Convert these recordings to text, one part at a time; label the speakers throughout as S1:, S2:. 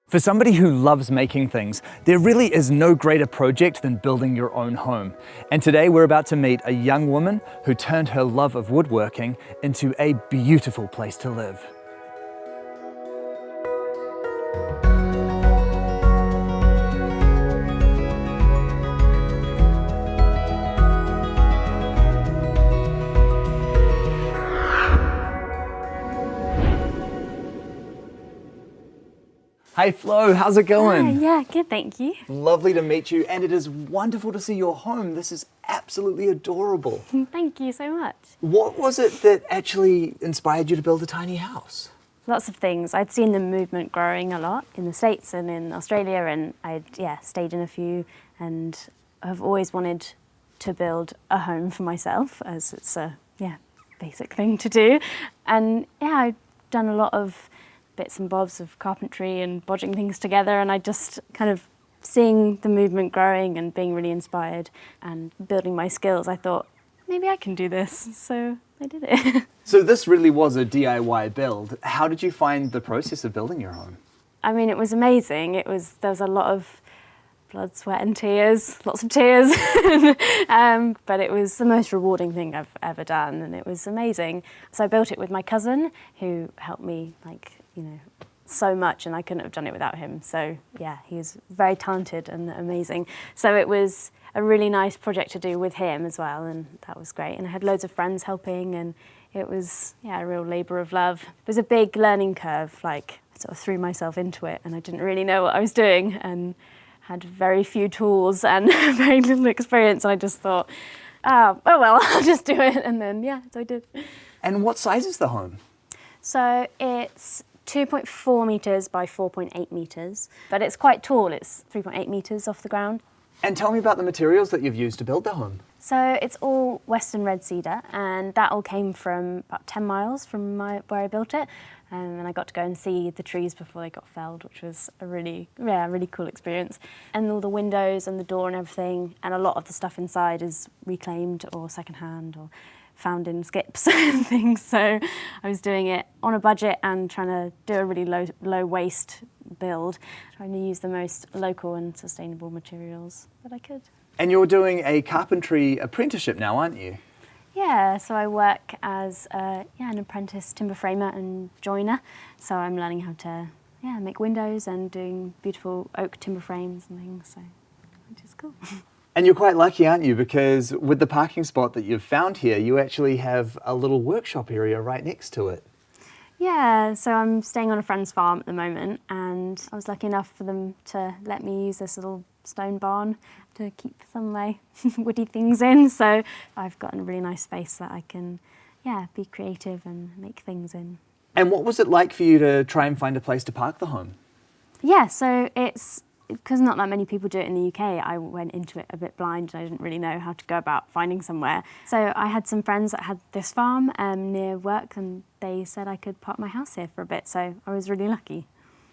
S1: For somebody who loves making things, there really is no greater project than building your own home. And today we're about to meet a young woman who turned her love of woodworking into a beautiful place to live. Hey Flo, how's it going?
S2: Yeah, good, thank you.
S1: Lovely to meet you, and it is wonderful to see your home. This is absolutely adorable.
S2: Thank you so much.
S1: What was it that actually inspired you to build a tiny house?
S2: Lots of things. I'd seen the movement growing a lot in the States and in Australia, and I'd stayed in a few, and I've always wanted to build a home for myself, as it's a basic thing to do. And I'd done a lot of bits and bobs of carpentry and bodging things together, and I just kind of seeing the movement growing and being really inspired and building my skills, I thought maybe I can do this, so I did it.
S1: So this really was a DIY build. How did you find the process of building your home?
S2: I mean, it was amazing. There was a lot of blood, sweat and tears, lots of tears. But it was the most rewarding thing I've ever done, and it was amazing. So I built it with my cousin, who helped me so much, and I couldn't have done it without him. So he's very talented and amazing. So it was a really nice project to do with him as well, and that was great. And I had loads of friends helping, and it was a real labour of love. It was a big learning curve, I sort of threw myself into it, and I didn't really know what I was doing, and had very few tools and very little experience, and I just thought, oh well, I'll just do it, and then so I did.
S1: And what size is the home?
S2: So it's 2.4 metres by 4.8 metres, but it's quite tall. It's 3.8 metres off the ground.
S1: And tell me about the materials that you've used to build the home.
S2: So it's all Western red cedar, and that all came from about 10 miles from where I built it. And I got to go and see the trees before they got felled, which was a really cool experience. And all the windows and the door and everything, and a lot of the stuff inside is reclaimed or secondhand or found in skips and things. So I was doing it on a budget and trying to do a really low waste build, trying to use the most local and sustainable materials that I could.
S1: And you're doing a carpentry apprenticeship now, aren't you?
S2: Yeah, so I work as an apprentice timber framer and joiner. So I'm learning how to make windows and doing beautiful oak timber frames and things, so which is cool.
S1: And you're quite lucky, aren't you? Because with the parking spot that you've found here, you actually have a little workshop area right next to it.
S2: Yeah, so I'm staying on a friend's farm at the moment, and I was lucky enough for them to let me use this little stone barn to keep some of my woody things in. So I've got a really nice space that I can, be creative and make things in.
S1: And what was it like for you to try and find a place to park the home?
S2: Yeah, so it's because not that many people do it in the UK, I went into it a bit blind. I didn't really know how to go about finding somewhere. So I had some friends that had this farm near work, and they said I could park my house here for a bit, so I was really lucky.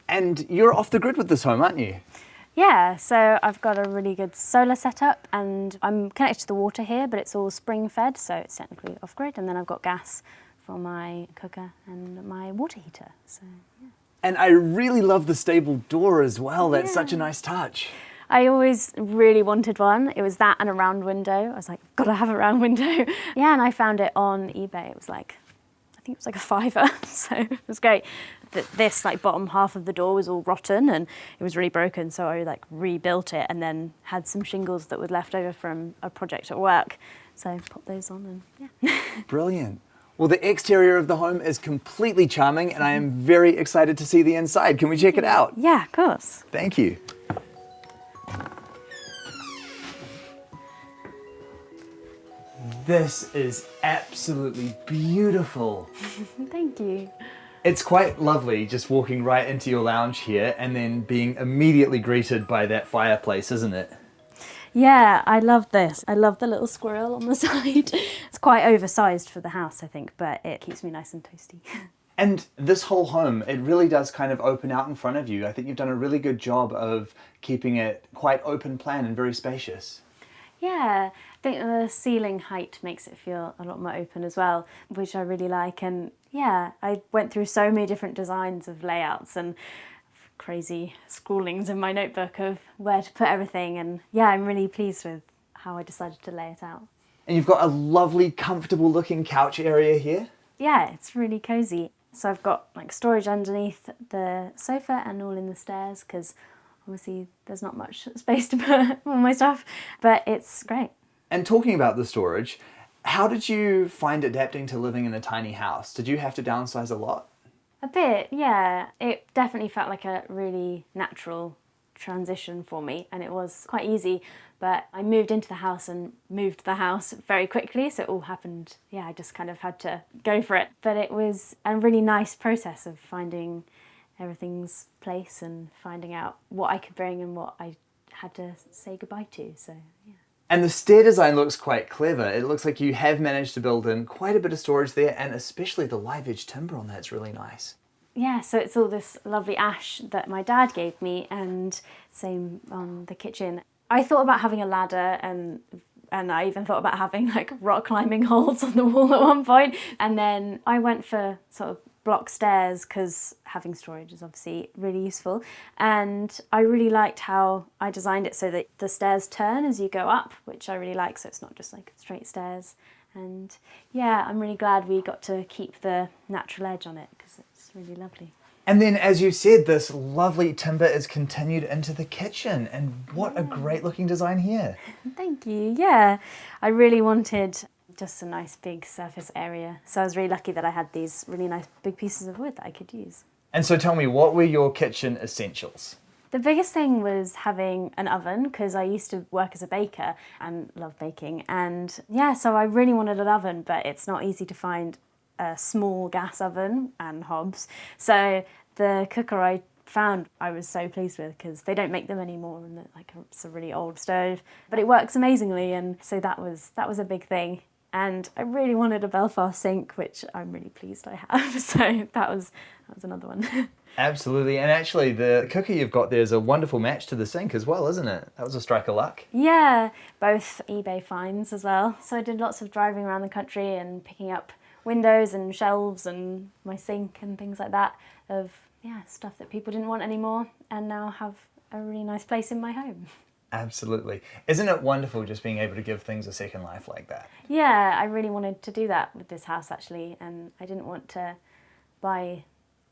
S2: And
S1: you're off the grid with this home, aren't you?
S2: Yeah, so I've got a really good solar setup, and I'm connected to the water here, but it's all spring fed, so it's technically off grid, and then I've got gas for my cooker and my water heater, so yeah.
S1: And I really love the stable door as well. That's such a nice touch.
S2: I always really wanted one. It was that and a round window. I was like, gotta have a round window. And I found it on eBay. It was I think it was a £5, so it was great. This bottom half of the door was all rotten and it was really broken, so I rebuilt it and then had some shingles that were left over from a project at work. So I popped those on and
S1: Brilliant. Well, the exterior of the home is completely charming, and I am very excited to see the inside. Can we check it out?
S2: Yeah, of course.
S1: Thank you. This is absolutely beautiful.
S2: Thank you.
S1: It's quite lovely just walking right into your lounge here and then being immediately greeted by that fireplace, isn't it?
S2: Yeah, I love this. I love the little squirrel on the side. It's quite oversized for the house, I think, but it keeps me nice and toasty.
S1: And this whole home, it really does kind of open out in front of you. I think you've done a really good job of keeping it quite open plan and very spacious.
S2: Yeah, I think the ceiling height makes it feel a lot more open as well, which I really like. And I went through so many different designs of layouts and crazy scrawlings in my notebook of where to put everything, and yeah, I'm really pleased with how I decided to lay it out.
S1: And you've got a lovely, comfortable looking couch area here.
S2: Yeah, it's really cozy. So I've got like storage underneath the sofa and all in the stairs, because obviously there's not much space to put all my stuff, but it's great.
S1: And talking about the storage, how did you find adapting to living in a tiny house? Did you have to downsize a lot?
S2: A bit, yeah. It definitely felt like a really natural transition for me, and it was quite easy, but I moved into the house and moved the house very quickly, so it all happened, yeah, I just kind of had to go for it. But it was a really nice process of finding everything's place and finding out what I could bring and what I had to say goodbye to, so yeah.
S1: And the stair design looks quite clever. It looks like you have managed to build in quite a bit of storage there, and especially the live edge timber on that's really nice.
S2: Yeah, so it's all this lovely ash that my dad gave me, and same on the kitchen. I thought about having a ladder, and I even thought about having like rock climbing holds on the wall at one point. And then I went for sort of block stairs because having storage is obviously really useful. And I really liked how I designed it so that the stairs turn as you go up, which I really like, so it's not just like straight stairs. And yeah, I'm really glad we got to keep the natural edge on it because it's really lovely.
S1: And then, as you said, this lovely timber is continued into the kitchen, and what a great looking design here.
S2: Thank you, yeah. I really wanted just a nice big surface area, so I was really lucky that I had these really nice big pieces of wood that I could use.
S1: And so tell me, what were your kitchen essentials?
S2: The biggest thing was having an oven, because I used to work as a baker and love baking, and yeah, so I really wanted an oven, but it's not easy to find a small gas oven and hobs. So the cooker I found I was so pleased with, because they don't make them anymore, and it's a really old stove, but it works amazingly, and so that was a big thing. And I really wanted a Belfast sink, which I'm really pleased I have. So that was another one.
S1: Absolutely, and actually the cooker you've got there is a wonderful match to the sink as well, isn't it? That was a strike of luck.
S2: Yeah, both eBay finds as well. So I did lots of driving around the country and picking up windows and shelves and my sink and things like that of stuff that people didn't want anymore, and now have a really nice place in my home.
S1: Absolutely. Isn't it wonderful just being able to give things a second life like that?
S2: Yeah, I really wanted to do that with this house actually, and I didn't want to buy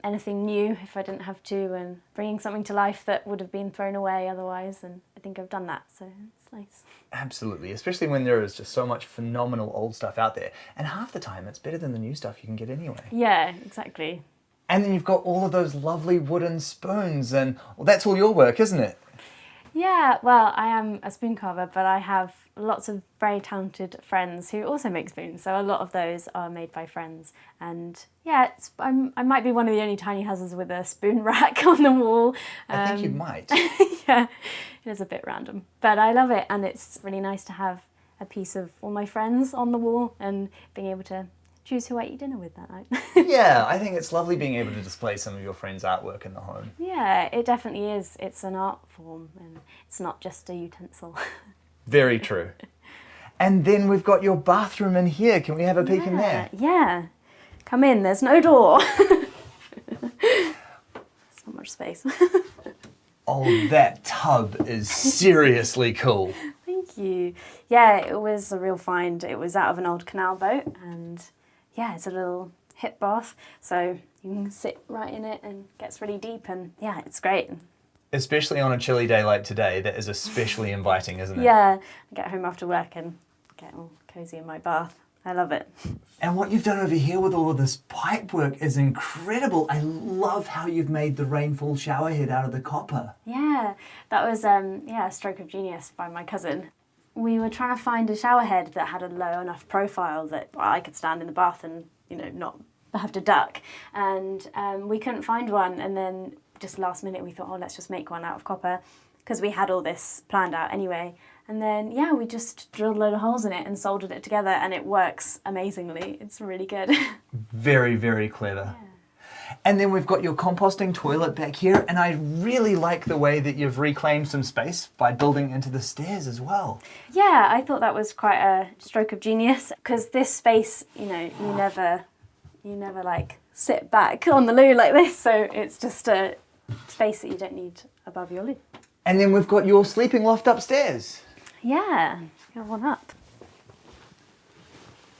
S2: anything new if I didn't have to, and bringing something to life that would have been thrown away otherwise, and I think I've done that, so it's nice.
S1: Absolutely, especially when there is just so much phenomenal old stuff out there, and half the time it's better than the new stuff you can get anyway.
S2: Yeah, exactly.
S1: And then you've got all of those lovely wooden spoons, and well, that's all your work, isn't it?
S2: Yeah, well, I am a spoon carver, but I have lots of very talented friends who also make spoons, so a lot of those are made by friends. And yeah, I might be one of the only tiny houses with a spoon rack on the wall.
S1: I think you might.
S2: Yeah, it is a bit random, but I love it, and it's really nice to have a piece of all my friends on the wall and being able to choose who I eat dinner with that night.
S1: Yeah, I think it's lovely being able to display some of your friends' artwork in the home.
S2: Yeah, it definitely is. It's an art form, and it's not just a utensil.
S1: Very true. And then we've got your bathroom in here. Can we have a peek in there?
S2: Yeah. Come in, there's no door. So much space.
S1: Oh, that tub is seriously cool.
S2: Thank you. Yeah, it was a real find. It was out of an old canal boat, and yeah, it's a little hip bath, so you can sit right in it and it gets really deep, and yeah, it's great.
S1: Especially on a chilly day like today, that is especially inviting, isn't it?
S2: Yeah, I get home after work and get all cosy in my bath. I love it.
S1: And what you've done over here with all of this pipe work is incredible. I love how you've made the rainfall shower head out of the copper.
S2: Yeah, that was a stroke of genius by my cousin. We were trying to find a shower head that had a low enough profile that I could stand in the bath and, not have to duck. And we couldn't find one, and then just last minute we thought, let's just make one out of copper, because we had all this planned out anyway. And then, we just drilled a load of holes in it and soldered it together, and it works amazingly. It's really good.
S1: Very, very clever. Yeah. And then we've got your composting toilet back here, and I really like the way that you've reclaimed some space by building into the stairs as well.
S2: Yeah, I thought that was quite a stroke of genius, because this space, you never like sit back on the loo like this, so it's just space that you don't need above your loo.
S1: And then we've got your sleeping loft upstairs.
S2: Yeah, got one up.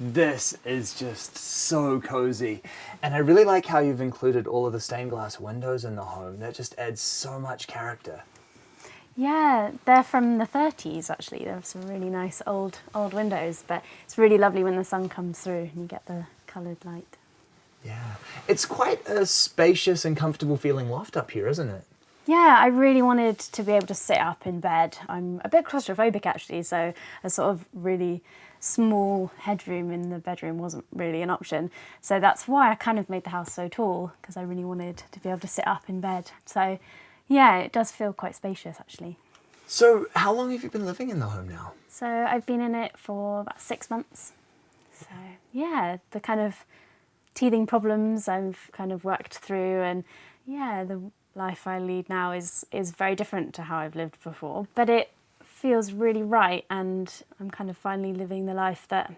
S1: This is just so cozy. And I really like how you've included all of the stained glass windows in the home. That just adds so much character.
S2: Yeah, they're from the 30s actually. There are some really nice old windows, but it's really lovely when the sun comes through and you get the coloured light.
S1: Yeah, it's quite a spacious and comfortable feeling loft up here, isn't it?
S2: Yeah, I really wanted to be able to sit up in bed. I'm a bit claustrophobic actually, so a sort of really small headroom in the bedroom wasn't really an option. So that's why I kind of made the house so tall, because I really wanted to be able to sit up in bed. So yeah, it does feel quite spacious actually.
S1: So how long have you been living in the home now?
S2: So I've been in it for about 6 months. So yeah, the kind of teething problems I've kind of worked through, and yeah, the life I lead now is very different to how I've lived before. But it feels really right, and I'm kind of finally living the life that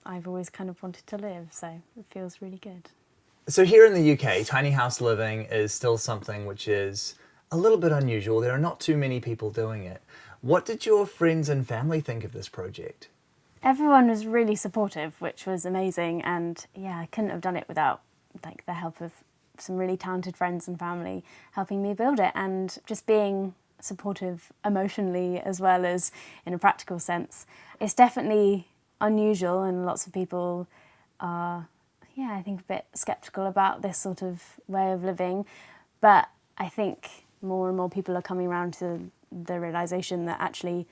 S2: I've always kind of wanted to live, so it feels really good.
S1: So here in the UK, tiny house living is still something which is a little bit unusual. There are not too many people doing it. What did your friends and family think of this project?
S2: Everyone was really supportive, which was amazing, and yeah, I couldn't have done it without like the help of some really talented friends and family helping me build it, and just being supportive emotionally as well as in a practical sense. It's definitely unusual, and lots of people are, yeah, I think a bit sceptical about this sort of way of living, but I think more and more people are coming around to the realisation that actually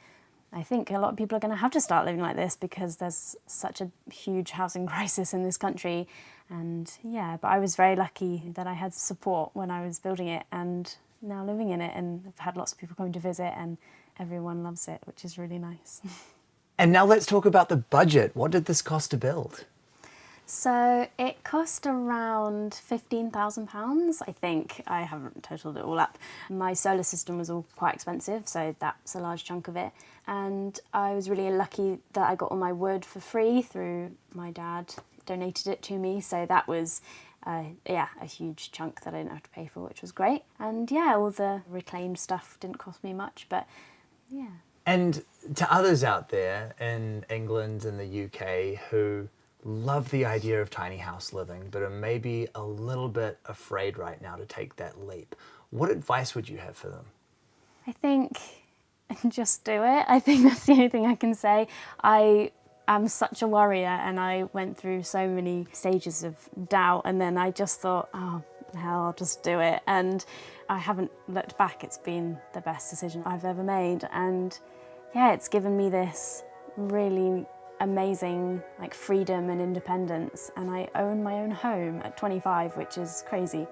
S2: I think a lot of people are going to have to start living like this because there's such a huge housing crisis in this country. And yeah, but I was very lucky that I had support when I was building it and now living in it, and I've had lots of people coming to visit and everyone loves it, which is really nice.
S1: And now let's talk about the budget. What did this cost to build?
S2: So it cost around £15,000, I think. I haven't totaled it all up. My solar system was all quite expensive, so that's a large chunk of it. And I was really lucky that I got all my wood for free through my dad donated it to me, so that was a huge chunk that I didn't have to pay for, which was great. And yeah, all the reclaimed stuff didn't cost me much, but yeah.
S1: And to others out there in England and the UK who love the idea of tiny house living but are maybe a little bit afraid right now to take that leap, what advice would you have for them?
S2: I think just do it. I think that's the only thing I can say. I'm such a worrier, and I went through so many stages of doubt, and then I just thought, oh hell, I'll just do it. And I haven't looked back. It's been the best decision I've ever made, and yeah, it's given me this really amazing like freedom and independence, and I own my own home at 25, which is crazy.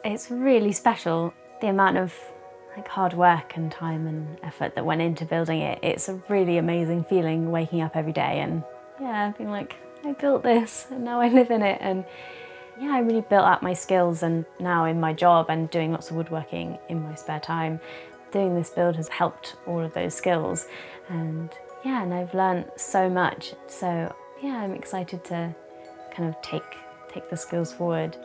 S2: It's really special, the amount of like hard work and time and effort that went into building it. It's a really amazing feeling waking up every day and yeah, being like, I built this and now I live in it. And yeah, I really built up my skills, and now in my job and doing lots of woodworking in my spare time, doing this build has helped all of those skills. And yeah, and I've learned so much. So yeah, I'm excited to kind of take the skills forward.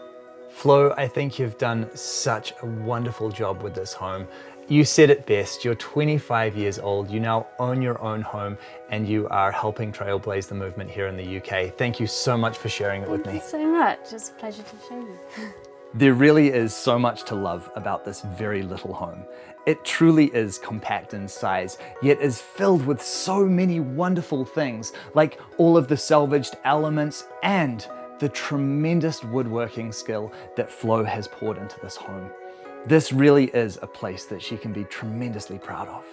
S1: Flo, I think you've done such a wonderful job with this home. You said it best, you're 25 years old, you now own your own home, and you are helping trailblaze the movement here in the UK. Thank you so much for sharing it with me.
S2: Thank you so much, it's a pleasure to show you.
S1: There really is so much to love about this very little home. It truly is compact in size, yet is filled with so many wonderful things, like all of the salvaged elements and the tremendous woodworking skill that Flo has poured into this home. This really is a place that she can be tremendously proud of.